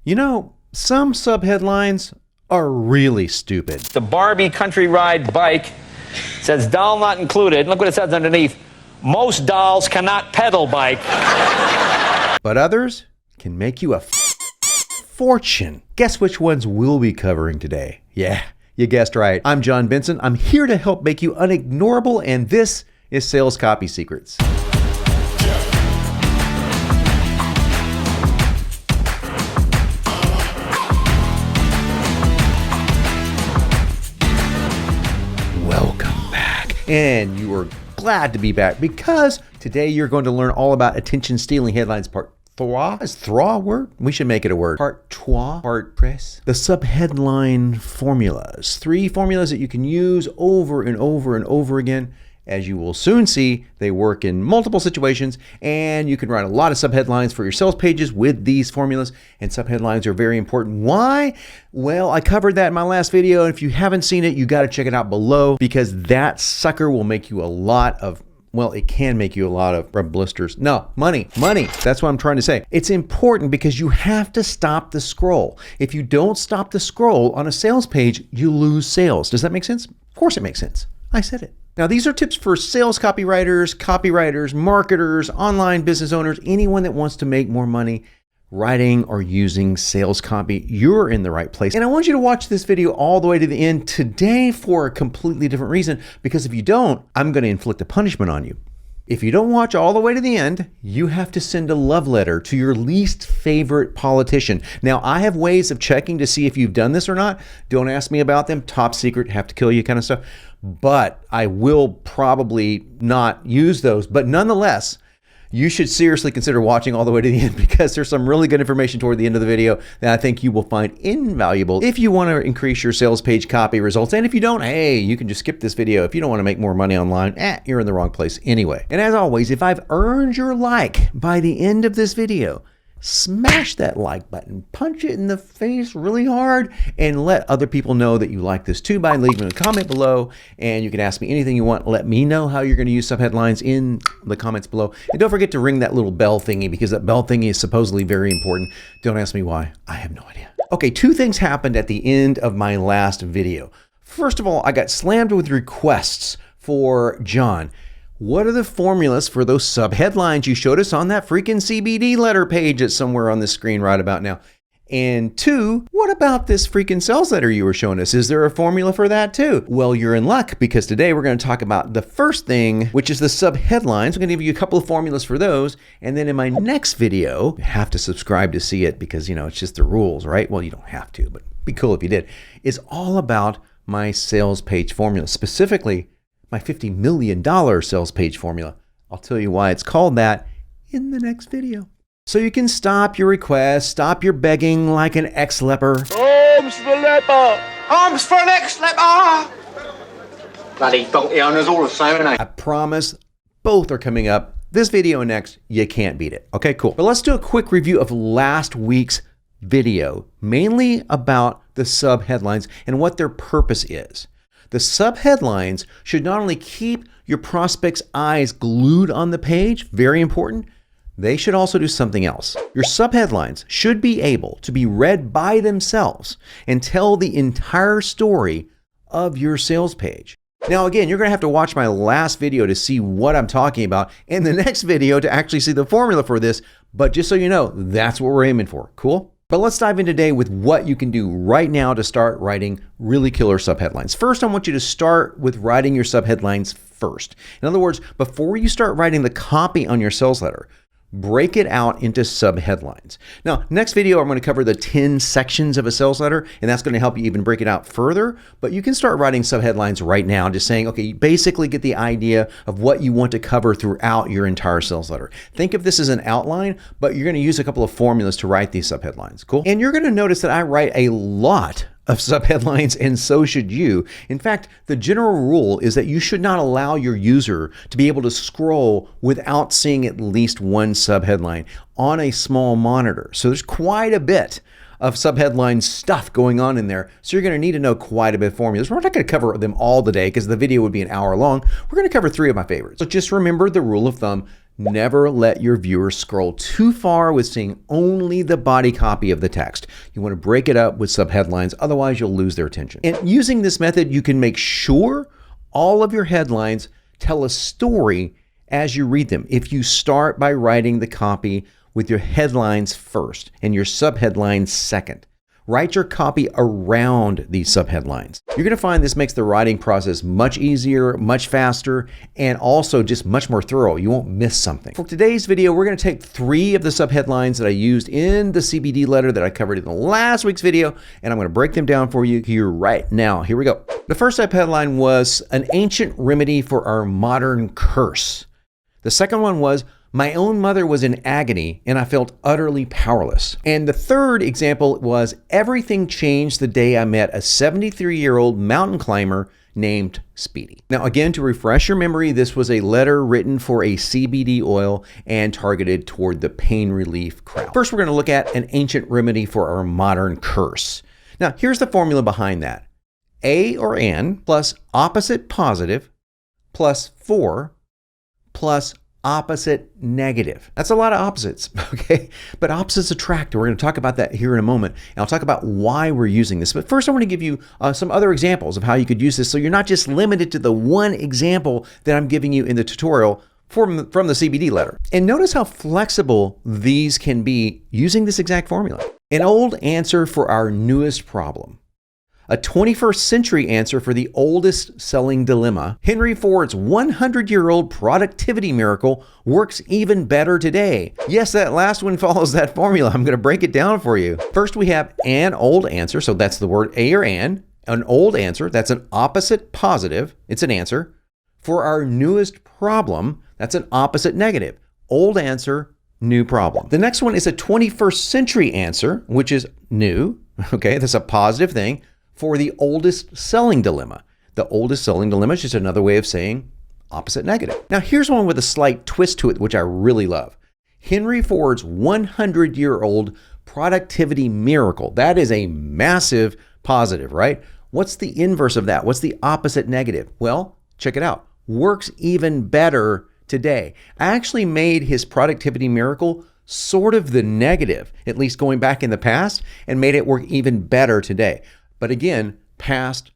You know, some subheadlines are really stupid. The Barbie country ride bike says doll not included. Look what it says underneath. Most dolls cannot pedal bike. But others can make you a fortune. Guess which ones we'll be covering today? Yeah, you guessed right. I'm John Benson. I'm here to help make you unignorable, and this is Sales Copy Secrets. Welcome back. And you are glad to be back because today you're going to learn all about attention stealing headlines part 3. Is 3 a word? We should make it a word. Part 3, part press. The subheadline formulas. 3 formulas that you can use over and over and over again. As you will soon see, they work in multiple situations, and you can write a lot of subheadlines for your sales pages with these formulas, and subheadlines are very important. Why? Well, I covered that in my last video, and if you haven't seen it, you got to check it out below, because that sucker will make you a lot of, well, it can make you a lot of blisters. No, money. That's what I'm trying to say. It's important because you have to stop the scroll. If you don't stop the scroll on a sales page, you lose sales. Does that make sense? Of course it makes sense. I said it. Now, these are tips for sales copywriters, marketers, online business owners, anyone that wants to make more money writing or using sales copy. You're in the right place. And I want you to watch this video all the way to the end today for a completely different reason, because if you don't, I'm going to inflict a punishment on you. If you don't watch all the way to the end, you have to send a love letter to your least favorite politician. Now, I have ways of checking to see if you've done this or not. Don't ask me about them. Top secret, have to kill you kind of stuff. But I will probably not use those. But nonetheless, you should seriously consider watching all the way to the end, because there's some really good information toward the end of the video that I think you will find invaluable if you want to increase your sales page copy results. And if you don't, hey, you can just skip this video. If you don't want to make more money online, you're in the wrong place anyway. And as always, if I've earned your like by the end of this video, smash that like button, punch it in the face really hard, and let other people know that you like this too by leaving a comment below. And you can ask me anything you want. Let me know how you're going to use subheadlines in the comments below. And don't forget to ring that little bell thingy, because that bell thingy is supposedly very important. Don't ask me why. I have no idea. Okay, 2 things happened at the end of my last video. First of all, I got slammed with requests for John, what are the formulas for those subheadlines you showed us on that freaking CBD letter page that's somewhere on the screen right about now? And 2, what about this freaking sales letter you were showing us? Is there a formula for that too? Well, you're in luck, because today we're going to talk about the first thing, which is the subheadlines. I'm going to give you a couple of formulas for those. And then in my next video, you have to subscribe to see it, because, you know, it's just the rules, right? Well, you don't have to, but it'd be cool if you did. It's all about my sales page formula, specifically my $50 million sales page formula. I'll tell you why it's called that in the next video. So you can stop your requests, stop your begging like an ex-leper. Arms for leper! Arms for an ex-leper! Bloody donkey owners all the same, ain't they? I promise both are coming up. This video and next, you can't beat it. Okay, cool. But let's do a quick review of last week's video, mainly about the subheadlines and what their purpose is. The subheadlines should not only keep your prospect's eyes glued on the page, very important, they should also do something else. Your subheadlines should be able to be read by themselves and tell the entire story of your sales page. Now, again, you're going to have to watch my last video to see what I'm talking about, and the next video to actually see the formula for this. But just so you know, that's what we're aiming for. Cool? But let's dive in today with what you can do right now to start writing really killer subheadlines. First, I want you to start with writing your subheadlines first. In other words, before you start writing the copy on your sales letter, break it out into subheadlines. Now, next video, I'm going to cover the 10 sections of a sales letter, and that's going to help you even break it out further. But you can start writing subheadlines right now, just saying, okay, you basically get the idea of what you want to cover throughout your entire sales letter. Think of this as an outline, but you're going to use a couple of formulas to write these subheadlines. Cool? And you're going to notice that I write a lot of subheadlines, and so should you. In fact, the general rule is that you should not allow your user to be able to scroll without seeing at least one subheadline on a small monitor. So there's quite a bit of subheadline stuff going on in there. So you're going to need to know quite a bit of formulas. We're not going to cover them all today because the video would be an hour long. We're going to cover 3 of my favorites. So just remember the rule of thumb. Never let your viewers scroll too far with seeing only the body copy of the text. You want to break it up with subheadlines, otherwise you'll lose their attention. And using this method, you can make sure all of your headlines tell a story as you read them. If you start by writing the copy with your headlines first and your subheadlines second. Write your copy around these subheadlines. You're going to find this makes the writing process much easier, much faster, and also just much more thorough. You won't miss something. For today's video, we're going to take 3 of the subheadlines that I used in the CBD letter that I covered in the last week's video, and I'm going to break them down for you here right now. Here we go. The first subheadline was an ancient remedy for our modern curse. The second one was, my own mother was in agony and I felt utterly powerless. And the third example was, everything changed the day I met a 73-year-old mountain climber named Speedy. Now, again, to refresh your memory, this was a letter written for a CBD oil and targeted toward the pain relief crowd. First, we're going to look at an ancient remedy for our modern curse. Now, here's the formula behind that. A or an plus opposite positive plus 4 plus opposite negative. That's a lot of opposites, okay? But opposites attract. We're going to talk about that here in a moment. And I'll talk about why we're using this. But first, I want to give you some other examples of how you could use this, so you're not just limited to the one example that I'm giving you in the tutorial from the CBD letter. And notice how flexible these can be using this exact formula. An old answer for our newest problem. A 21st century answer for the oldest selling dilemma. Henry Ford's 100-year-old productivity miracle works even better today. Yes, that last one follows that formula. I'm going to break it down for you. First, we have an old answer. So that's the word a or an old answer. That's an opposite positive. It's an answer. For our newest problem, that's an opposite negative. Old answer, new problem. The next one is a 21st century answer, which is new. Okay, that's a positive thing. For the oldest selling dilemma. The oldest selling dilemma is just another way of saying opposite negative. Now, here's one with a slight twist to it, which I really love. Henry Ford's 100-year-old productivity miracle. That is a massive positive, right? What's the inverse of that? What's the opposite negative? Well, check it out. Works even better today. I actually made his productivity miracle sort of the negative, at least going back in the past, and made it work even better today. But again, past,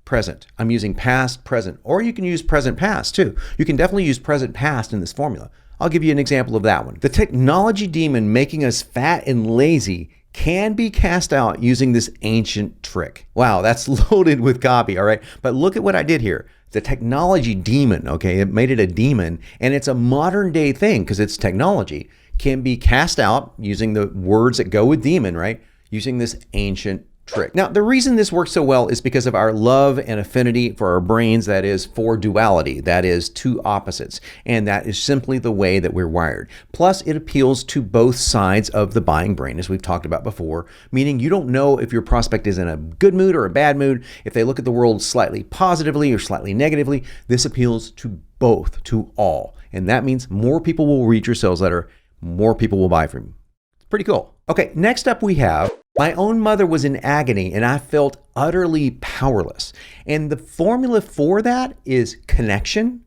present. I'm using past, present, or you can use present, past too. You can definitely use present, past in this formula. I'll give you an example of that one. The technology demon making us fat and lazy can be cast out using this ancient trick. Wow, that's loaded with copy, all right? But look at what I did here. The technology demon, okay, it made it a demon, and it's a modern day thing because it's technology, can be cast out using the words that go with demon, right? Using this ancient trick. Now, the reason this works so well is because of our love and affinity for our brains, that is for duality, that is two opposites, and that is simply the way that we're wired. Plus, it appeals to both sides of the buying brain, as we've talked about before, meaning you don't know if your prospect is in a good mood or a bad mood, if they look at the world slightly positively or slightly negatively. This appeals to both, to all, and that means more people will read your sales letter, more people will buy from you. It's pretty cool. Okay, next up we have, my own mother was in agony and I felt utterly powerless. And the formula for that is connection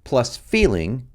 plus feeling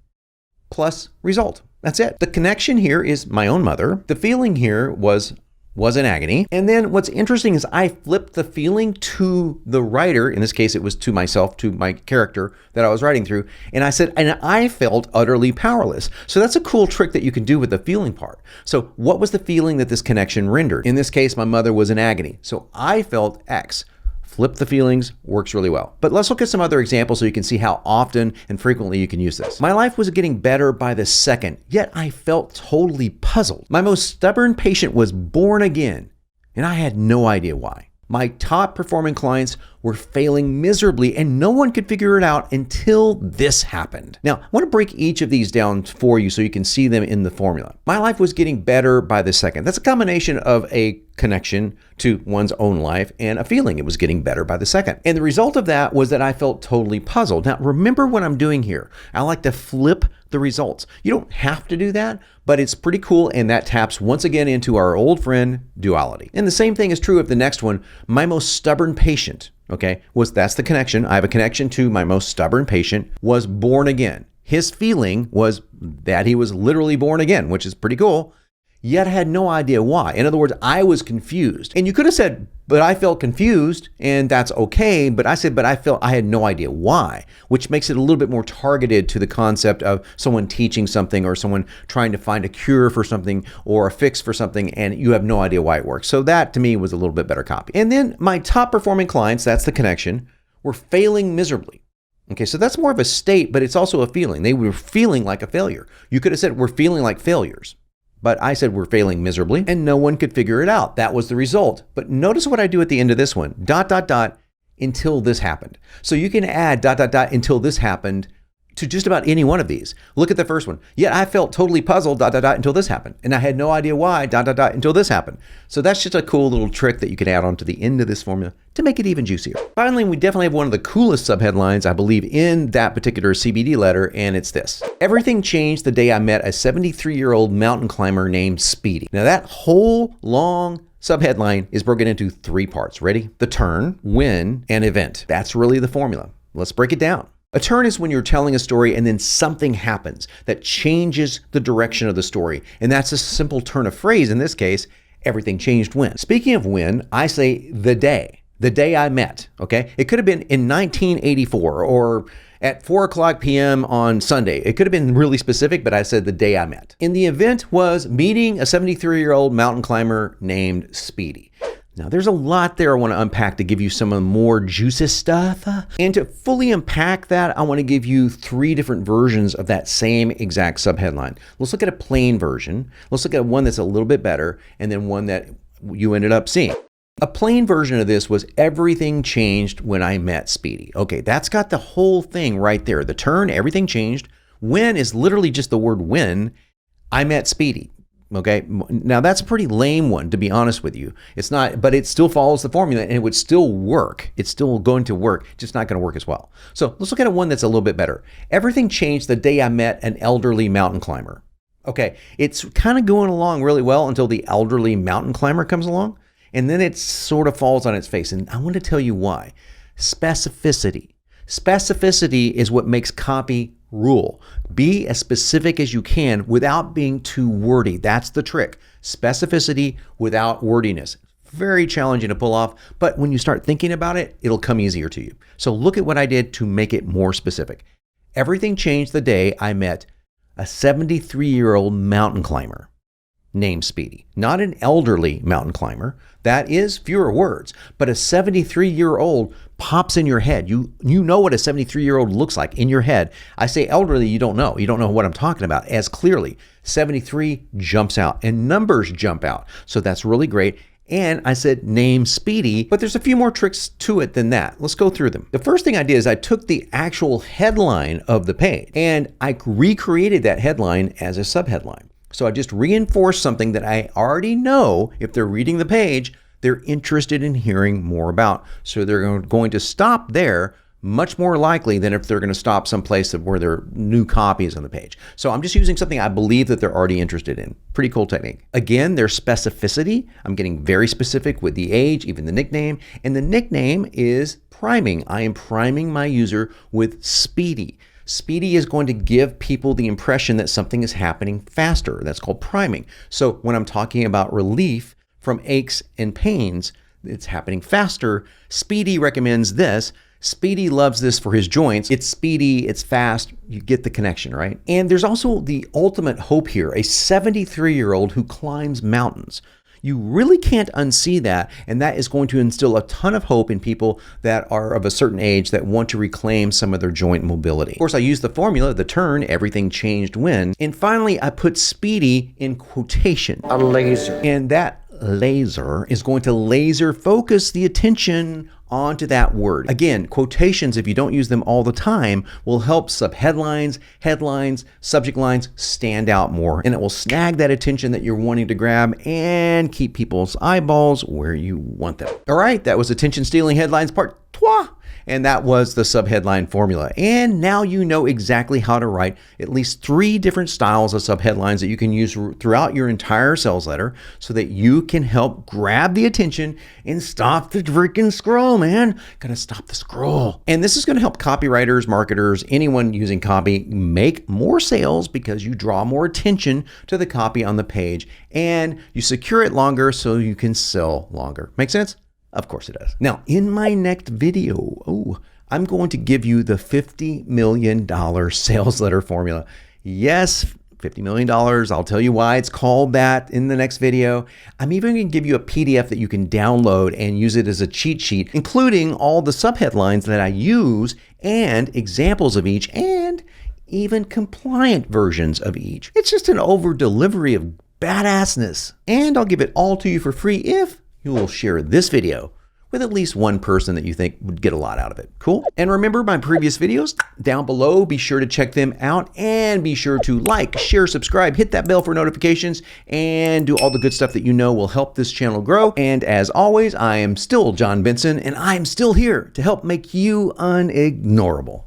plus result. That's it. The connection here is my own mother. The feeling here was in agony. And then what's interesting is I flipped the feeling to the writer. In this case, it was to myself, to my character that I was writing through. And I said, and I felt utterly powerless. So that's a cool trick that you can do with the feeling part. So what was the feeling that this connection rendered? In this case, my mother was in agony. So I felt X. Flip the feelings, works really well. But let's look at some other examples so you can see how often and frequently you can use this. My life was getting better by the second, yet I felt totally puzzled. My most stubborn patient was born again, and I had no idea why. My top performing clients were failing miserably and no one could figure it out until this happened. Now, I want to break each of these down for you so you can see them in the formula. My life was getting better by the second. That's a combination of a connection to one's own life and a feeling it was getting better by the second. And the result of that was that I felt totally puzzled. Now, remember what I'm doing here. I like to flip the results. You don't have to do that, but it's pretty cool, and that taps once again into our old friend duality. And the same thing is true of the next one, my most stubborn patient. Okay, that's the connection. I have a connection to my most stubborn patient was born again. His feeling was that he was literally born again, which is pretty cool, yet I had no idea why. In other words, I was confused. And you could have said, but I felt confused, and that's okay. But I said, but I had no idea why, which makes it a little bit more targeted to the concept of someone teaching something or someone trying to find a cure for something or a fix for something, and you have no idea why it works. So that to me was a little bit better copy. And then my top performing clients, that's the connection, were failing miserably. Okay, so that's more of a state, but it's also a feeling. They were feeling like a failure. You could have said, we're feeling like failures. But I said we're failing miserably, and no one could figure it out. That was the result. But notice what I do at the end of this one, ... until this happened. So you can add ... until this happened to just about any one of these. Look at the first one. Yet I felt totally puzzled ... until this happened. And I had no idea why ... until this happened. So that's just a cool little trick that you can add on to the end of this formula to make it even juicier. Finally, we definitely have one of the coolest subheadlines, I believe, in that particular CBD letter, and it's this. Everything changed the day I met a 73-year-old mountain climber named Speedy. Now that whole long subheadline is broken into 3 parts. Ready? The turn, when, and event. That's really the formula. Let's break it down. A turn is when you're telling a story and then something happens that changes the direction of the story. And that's a simple turn of phrase. In this case, everything changed when. Speaking of when, I say the day I met, okay? It could have been in 1984 or at 4:00 p.m. on Sunday. It could have been really specific, but I said the day I met. And the event was meeting a 73-year-old mountain climber named Speedy. Now, there's a lot there I want to unpack to give you some of the more juicy stuff. And to fully unpack that, I want to give you 3 different versions of that same exact subheadline. Let's look at a plain version. Let's look at one that's a little bit better, and then one that you ended up seeing. A plain version of this was everything changed when I met Speedy. Okay, that's got the whole thing right there. The turn, everything changed. When is literally just the word when. I met Speedy. Okay, now that's a pretty lame one, to be honest with you. It's not, but it still follows the formula and it would still work. It's still going to work, just not going to work as well. So let's look at one that's a little bit better. Everything changed the day I met an elderly mountain climber. Okay, it's kind of going along really well until the elderly mountain climber comes along, and then it sort of falls on its face. And I want to tell you why. Specificity. Specificity is what makes copy rule. Be as specific as you can without being too wordy. That's the trick. Specificity without wordiness. Very challenging to pull off, but when you start thinking about it, it'll come easier to you. So look at what I did to make it more specific. Everything changed the day I met a 73-year-old mountain climber named Speedy. Not an elderly mountain climber. That is fewer words, but a 73-year-old pops in your head. You know what a 73-year-old looks like in your head. I say elderly, you don't know. You don't know what I'm talking about as clearly. 73 jumps out and numbers jump out. So that's really great. And I said name Speedy, but there's a few more tricks to it than that. Let's go through them. The first thing I did is I took the actual headline of the page and I recreated that headline as a subheadline. So I just reinforced something that I already know if they're reading the page, they're interested in hearing more about. So they're going to stop there much more likely than if they're going to stop someplace where there are new copies on the page. So I'm just using something I believe that they're already interested in. Pretty cool technique. Again, there's specificity. I'm getting very specific with the age, even the nickname. And the nickname is priming. I am priming my user with Speedy. Speedy is going to give people the impression that something is happening faster. That's called priming. So when I'm talking about relief from aches and pains, it's happening faster. Speedy recommends this. Speedy loves this for his joints. It's speedy, it's fast. You get the connection, right? And there's also the ultimate hope here, a 73-year-old who climbs mountains. You really can't unsee that, and that is going to instill a ton of hope in people that are of a certain age that want to reclaim some of their joint mobility. Of course, I used the formula, the turn, everything changed when. And finally, I put Speedy in quotation. A laser. And that laser is going to laser focus the attention onto that word. Again, quotations, if you don't use them all the time, will help subheadlines, headlines, subject lines stand out more, and it will snag that attention that you're wanting to grab and keep people's eyeballs where you want them. All right, that was Attention Stealing Headlines Part 2. And that was the subheadline formula. And now you know exactly how to write at least 3 different styles of subheadlines that you can use throughout your entire sales letter so that you can help grab the attention and stop the freaking scroll, man. Gotta stop the scroll. And this is gonna help copywriters, marketers, anyone using copy make more sales because you draw more attention to the copy on the page and you secure it longer so you can sell longer. Make sense? Of course it does. Now, in my next video, I'm going to give you the $50 million sales letter formula. Yes, $50 million. I'll tell you why it's called that in the next video. I'm even going to give you a PDF that you can download and use it as a cheat sheet, including all the subheadlines that I use and examples of each and even compliant versions of each. It's just an over delivery of badassness. And I'll give it all to you for free if you will share this video with at least one person that you think would get a lot out of it. Cool? And remember my previous videos down below. Be sure to check them out and be sure to like, share, subscribe, hit that bell for notifications, and do all the good stuff that you know will help this channel grow. And as always, I am still John Benson, and I'm still here to help make you unignorable.